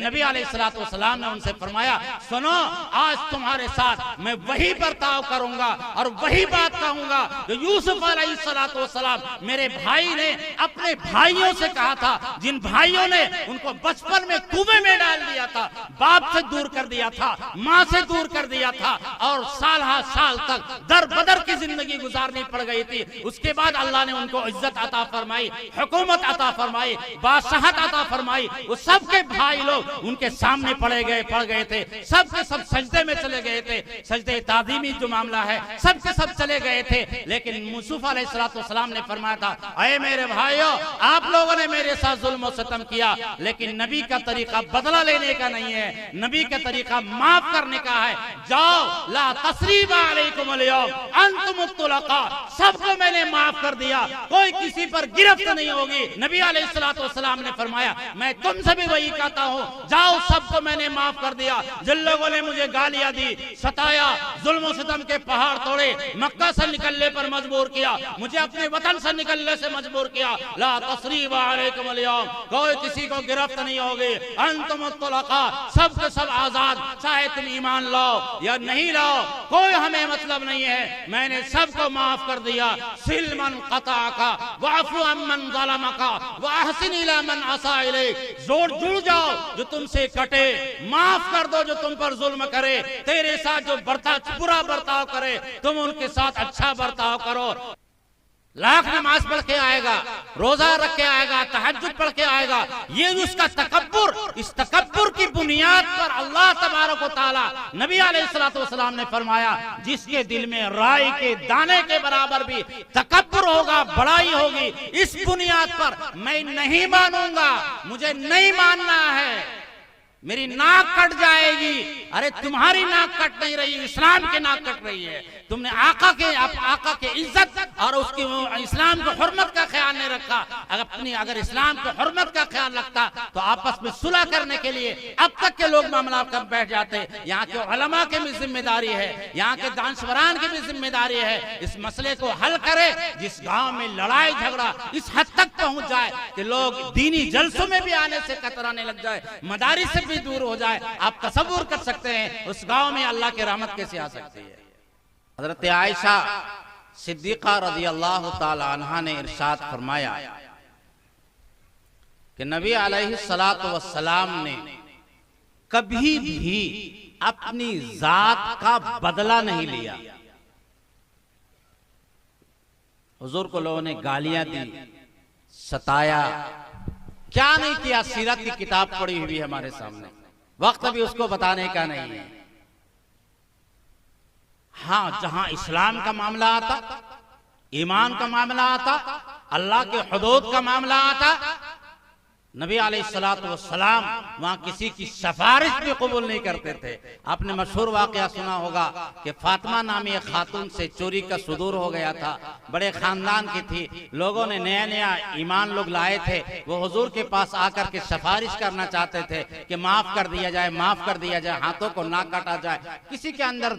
नबी अलैहिस्सलाम ने उनसे फरमाया, सुनो, आज तुम्हारे साथ मैं वही बर्ताव करूंगा और वही बात कहूंगा जो यूसुफ अलैहिस्सलाम मेरे भाई ने अपने भाइयों से कहा था, जिन भाइयों ने उनको बचपन में कुएं में डाल दिया था, बाप से दूर कर दिया था, माँ से दूर कर दिया था और साल तक दर बदर की जिंदगी गुजारनी पड़ गई थी। उसके बाद अल्लाह ने उनको इज्जत अता फरमाई, हुकूमत अता फरमाई, बादशाहत अता फरमाई। वो सबके भाई लोग उनके सामने पड़ गए थे, सबके सब सजदे में चले गए थे। सजदे ताज़ीमी जो मामला है, सबके सब चले गए थे। लेकिन यूसुफ अलैहिस्सलाम ने फरमाया था, अरे मेरे भाइयों, आप लोगों ने मेरे साथ जुल्म और सितम किया, लेकिन नबी का तरीका बदला लेने का नहीं है, नबी का तरीका माफ करने का है। जाओ, ला तसरीबा अलैकुम अल-यौम अंतुम तुलका, सबको मैंने माफ कर दिया, कोई किसी पर गिरफ्त नहीं होगी। नबी अलैहिस्सलाम ने फरमाया, मैं तुमसे भी वही कहता हूँ, जाओ, सबको मैंने माफ कर दिया। जिन लोगों ने मुझे गालियां दी, सताया, जुल्म सितम के पहाड़ तोड़े, मक्का से निकलने पर मजबूर किया, मुझे अपने वतन से निकलने से मजबूर किया, ला तसरीबा अलैकुम अल-यौम, कोई किसी को गिरफ्त नहीं होगी, अंतुम तुलका, सब के सब आजाद, चाहे तुम ईमान लाओ या नहीं लाओ, कोई हमें मतलब नहीं है, मैंने सबको माफ कर दिया। सिल मन क़ताअका वअफ़ु अम्मन ज़लमका वअहसिन इला मन असा इलैक, जुड़ जाओ जो तुमसे कटे, माफ कर दो जो तुम पर जुल्म करे, तेरे साथ जो बुरा बर्ताव करे तुम उनके साथ अच्छा बर्ताव करो। लाख नमाज पढ़ के आएगा, रोजा रख के आएगा, तहज्जुद पढ़ के आएगा, ये उसका तकब्बुर, इस तकब्बुर की बुनियाद पर अल्लाह तबारक व तआला, नबी अलैहिस्सलाम ने फरमाया, जिसके दिल में राई के दाने के बराबर भी तकब्बुर होगा, बड़ाई होगी, इस बुनियाद पर मैं नहीं मानूंगा, मुझे नहीं मानना है, मेरी नाक कट जाएगी। अरे तुम्हारी नाक कट नहीं रही, इस्लाम की नाक कट रही है। तुमने आका के इज्जत और उसकी इस्लाम को हुर्मत का ख्याल नहीं रखा। अगर इस्लाम को हुर्मत का ख्याल रखता तो आपस में सुलह करने के लिए अब तक के लोग मामला कर बैठ जाते। यहाँ के उलमा की भी जिम्मेदारी है, यहाँ के दानशवरान की भी जिम्मेदारी है, इस मसले को हल करे। जिस गांव में लड़ाई झगड़ा इस हद तक पहुंच जाए कि लोग दीनी जलसों में भी आने से कतराने लग जाए, मदारिस से भी दूर हो जाए, आप तसव्वुर कर सकते हैं उस गांव में अल्लाह की रहमत कैसे आ सकती है। हजरत आयशा सिद्दीक़ा रज़ियल्लाहु ताला अन्हा ने इरशाद फरमाया कि नबी अलैहिस्सलातु वस्सलाम ने कभी भी अपनी जात का बदला नहीं लिया। हुजूर को लोगों ने गालियां दी, सताया, क्या नहीं किया। सीरत की किताब पड़ी हुई है हमारे सामने, वक्त अभी उसको बताने का नहीं है। हाँ, जहां इस्लाम का मामला आता, ईमान का मामला आता, अल्लाह के हुदूद का मामला आता, नबी अलैहिस्सलातु वस्सलाम वहां किसी की सिफारिश भी कबूल नहीं करते थे। आपने मशहूर वाकया सुना होगा कि फातिमा नामी एक खातून से चोरी का सुदूर हो गया था, बड़े खानदान की थी, लोगों ने नया नया ईमान लोग लाए थे, वो हुजूर के पास आकर के सिफारिश करना चाहते थे कि माफ कर दिया जाए, माफ कर दिया जाए, हाथों को ना काटा जाए। किसी के अंदर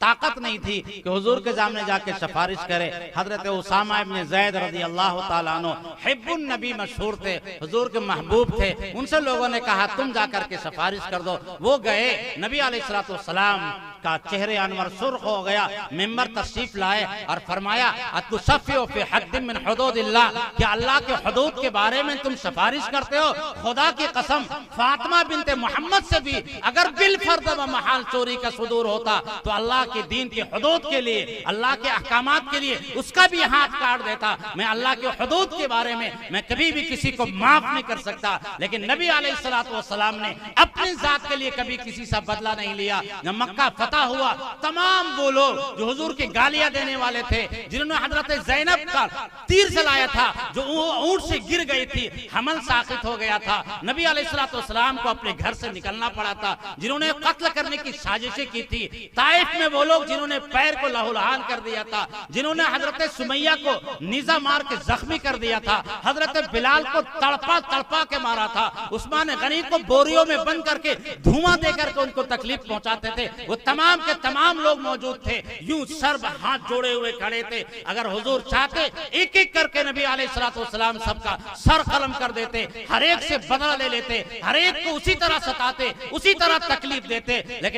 ताकत नहीं थी कि हुजूर के सामने जाके सिफारिश करे। हजरत उसामा इब्न ज़ैद रज़ियल्लाहु ताला अन्हु हिब्बुन नबी मशहूर थे, हुजूर के महबूब थे, उनसे लोगों ने कहा तुम जाकर के सिफारिश कर दो। वो गए, नबी अलैहिस्सलातु वस्सलाम का चेहरे अनवर सुर्ख हो गया, मिंबर तशरीफ लाए और फरमाया अतुसफ़िउ फी हद्दिन मिन हुदूदिल्लाह, कि अल्लाह के हुदूद के बारे में तुम सिफारिश करते हो। खुदा की कसम, फातिमा बिनते मोहम्मद से भी अगर बिल फर्द व महाल चोरी का सुदूर होता तो अल्लाह के दीन के हुदूद के लिए, अल्लाह के अहकामात के लिए उसका भी हाथ काट देता। मैं अल्लाह के हुदूद के बारे में मैं कभी भी किसी को माफ नहीं कर सकता। लेकिन नबी अलैहिस्सलातु वस्सलाम ने अपनी जात के लिए कभी किसी से बदला नहीं लिया। जब मक्का फतह हुआ, तमाम वो लोग जो हुजूर की गालियां देने वाले थे, जिन्होंने हजरत ज़ैनब का तीर चलाया था, जो ऊंट से गिर गई थी, हमल साकित हो गया था, नबी अलैहिस्सलातु वस्सलाम को अपने घर से निकलना पड़ा था, जिन्होंने कत्ल करने की साजिशें की थी, ताइफ में वो लोग जिन्होंने पैर को लहूलुहान कर दिया था, जिन्होंने हजरत सुमैया को निजा मार के जख्मी कर दिया था, हजरत बिलाल को तड़पा तड़पा के मारा था, उस्मान गनी को बोरियों में बंद करके धुआं देकर के उनको तकलीफ पहुंचाते थे, वो तमाम के तमाम लोग मौजूद थे, यूं सर्व हाथ जोड़े हुए खड़े थे। अगर हुजूर चाहते एक एक करके नबी अलैहिस्सलाम सबका सर कलम कर देते, हर एक से बदला ले लेते, हर एक को उसी तरह सताते, उसी तरह तकलीफ देते, लेकिन